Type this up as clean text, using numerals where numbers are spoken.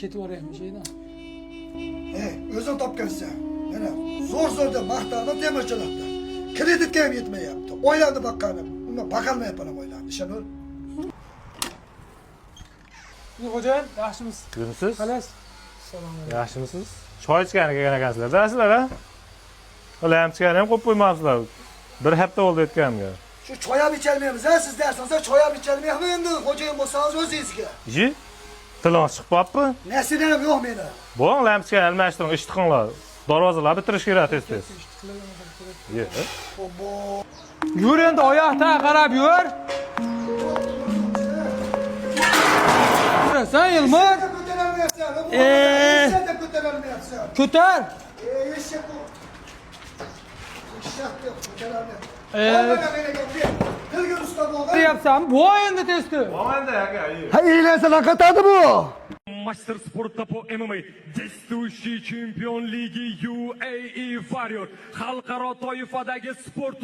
ketaveraymi şeydan. O'zing topgansan. Mana zo'r-zo'rda maqtani temirchilikda. Kreditga ham yetmayapti. Oilani baqqanim. Unga baqalmayapman oilani. Ishonur. Xo'jayin, yaxshimisiz? Kimsiz? Qalasiz? Salom alaykum. Yaxshimisiz? Choy ichgani kelgan ekansizlar-da sizlar, ha? Ular ham ichgani ham qo'yib qo'ymabsizlar. Bir hafta bo'ldi aytganimga. Shu choy ham icholmaymiz, ha? Siz dersiz, choy ham icholmayapman endi. Xo'jayin bo'lsangiz o'zingizga. Ji? Tilingiz chiqibmi? Nasilarim yo'q meni. Bo'ng, lampochkani almashtiring, ish tiqinglar. Darvozalar bitirish kerak tez-tez. Ye. Yur endi oyoqda qarab yur. Sen Yilmaz. Ko'tarolmayapsan. Sen de ko'tarolmayapsan. Ko'tar. Eshak bu. Eshak yo'q, ko'tarolmayapsan. Qilgan usta bo'lgan. Deyapsan, bu endi testi. Momanda aka. Ha, e'lansalar qatadi bu. Мастер спорта по ММА, действующий чемпион лиги UAE Warrior, xalqaro toifadagi sport